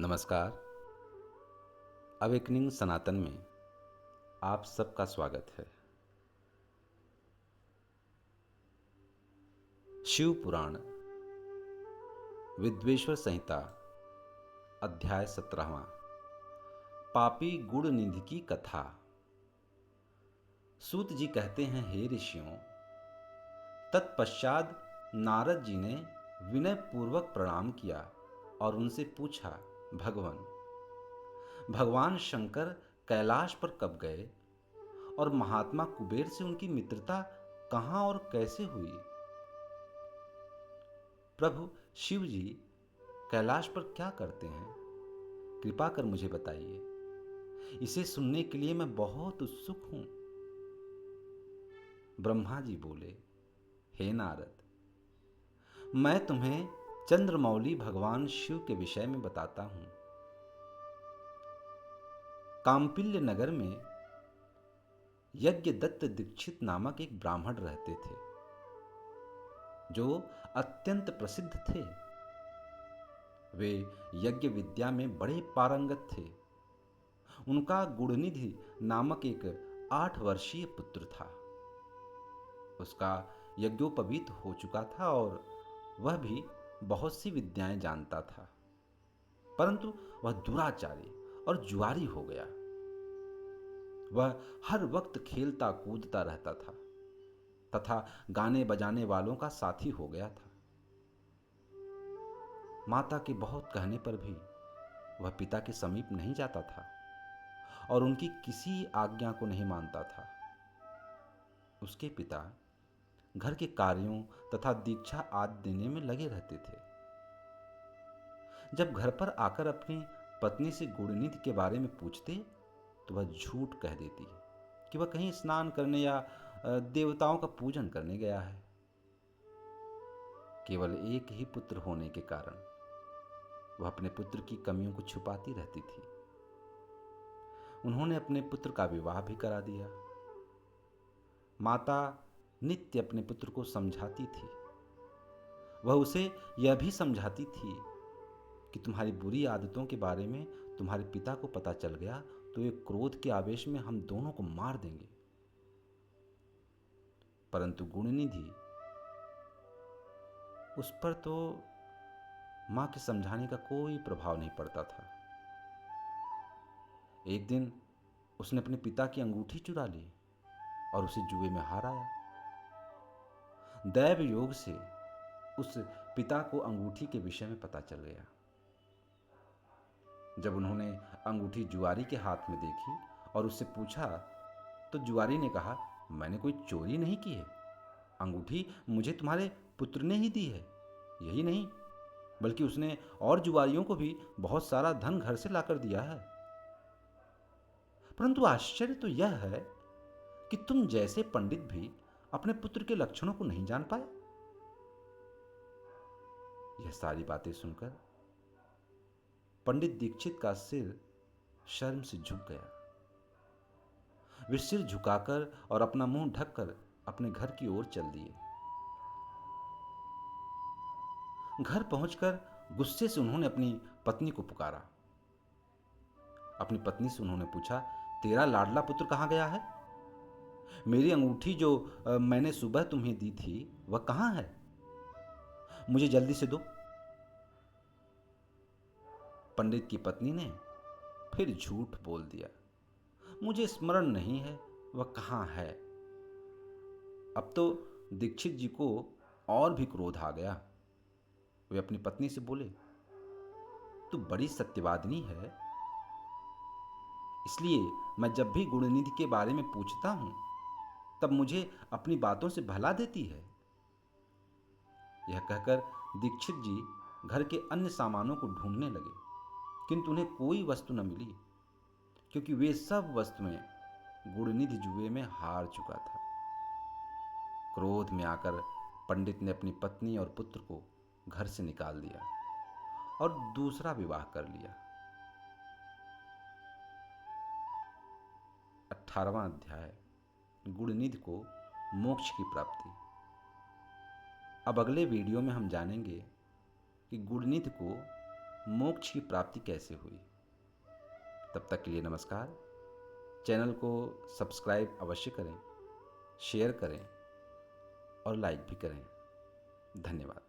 नमस्कार। अवेकनिंग सनातन में आप सबका स्वागत है। शिव पुराण विद्वेश्वर संहिता अध्याय 17वां पापी गुड़ निधि की कथा। सूत जी कहते हैं, हे ऋषियों, तत्पश्चात नारद जी ने विनय पूर्वक प्रणाम किया और उनसे पूछा, भगवान शंकर कैलाश पर कब गए और महात्मा कुबेर से उनकी मित्रता कहां और कैसे हुई? प्रभु शिव जी कैलाश पर क्या करते हैं, कृपा कर मुझे बताइए। इसे सुनने के लिए मैं बहुत उत्सुक हूं। ब्रह्मा जी बोले, हे नारद, मैं तुम्हें चंद्रमौली भगवान शिव के विषय में बताता हूं। काम्पिल्य नगर में यज्ञदत्त दीक्षित नामक एक ब्राह्मण रहते थे, जो अत्यंत प्रसिद्ध थे। वे यज्ञ विद्या में बड़े पारंगत थे। उनका गुणनिधि नामक एक 8 वर्षीय पुत्र था। उसका यज्ञोपवीत हो चुका था और वह भी बहुत सी विद्याएं जानता था, परंतु वह दुराचारी और जुआरी हो गया। वह हर वक्त खेलता कूदता रहता था तथा गाने बजाने वालों का साथी हो गया था। माता के बहुत कहने पर भी वह पिता के समीप नहीं जाता था और उनकी किसी आज्ञा को नहीं मानता था। उसके पिता घर के कार्यों तथा दीक्षा आदि देने में लगे रहते थे। जब घर पर आकर अपनी पत्नी से गुणनिधि के बारे में पूछते तो वह झूठ कह देती कि वह कहीं स्नान करने या देवताओं का पूजन करने गया है। केवल एक ही पुत्र होने के कारण वह अपने पुत्र की कमियों को छुपाती रहती थी। उन्होंने अपने पुत्र का विवाह भी करा दिया। माता नित्य अपने पुत्र को समझाती थी। वह उसे यह भी समझाती थी कि तुम्हारी बुरी आदतों के बारे में तुम्हारे पिता को पता चल गया तो एक क्रोध के आवेश में हम दोनों को मार देंगे। परंतु गुणनिधि उस पर तो मां के समझाने का कोई प्रभाव नहीं पड़ता था। एक दिन उसने अपने पिता की अंगूठी चुरा ली और उसे जुए में हार आया। दैव योग से उस पिता को अंगूठी के विषय में पता चल गया। जब उन्होंने अंगूठी जुआरी के हाथ में देखी और उससे पूछा तो जुआरी ने कहा, मैंने कोई चोरी नहीं की है। अंगूठी मुझे तुम्हारे पुत्र ने ही दी है। यही नहीं, बल्कि उसने और जुआरियों को भी बहुत सारा धन घर से लाकर दिया है। परंतु आश्चर्य तो यह है कि तुम जैसे पंडित भी अपने पुत्र के लक्षणों को नहीं जान पाए। यह सारी बातें सुनकर पंडित दीक्षित का सिर शर्म से झुक गया। वे सिर झुकाकर और अपना मुंह ढककर अपने घर की ओर चल दिए। घर पहुंचकर गुस्से से उन्होंने अपनी पत्नी को पुकारा। अपनी पत्नी से उन्होंने पूछा, तेरा लाडला पुत्र कहां गया है? मेरी अंगूठी जो मैंने सुबह तुम्हें दी थी वह कहां है? मुझे जल्दी से दो। पंडित की पत्नी ने फिर झूठ बोल दिया, मुझे स्मरण नहीं है वह कहां है। अब तो दीक्षित जी को और भी क्रोध आ गया। वे अपनी पत्नी से बोले, तू बड़ी सत्यवादिनी है, इसलिए मैं जब भी गुणनिधि के बारे में पूछता हूं तब मुझे अपनी बातों से भला देती है। यह कहकर दीक्षित जी घर के अन्य सामानों को ढूंढने लगे, किंतु उन्हें कोई वस्तु न मिली, क्योंकि वे सब वस्तुएं गुणनिधि जुए में हार चुका था। क्रोध में आकर पंडित ने अपनी पत्नी और पुत्र को घर से निकाल दिया और दूसरा विवाह कर लिया। 18वां अध्याय गुणनिधि को मोक्ष की प्राप्ति। अब अगले वीडियो में हम जानेंगे कि गुणनिधि को मोक्ष की प्राप्ति कैसे हुई। तब तक के लिए नमस्कार। चैनल को सब्सक्राइब अवश्य करें, शेयर करें और लाइक भी करें। धन्यवाद।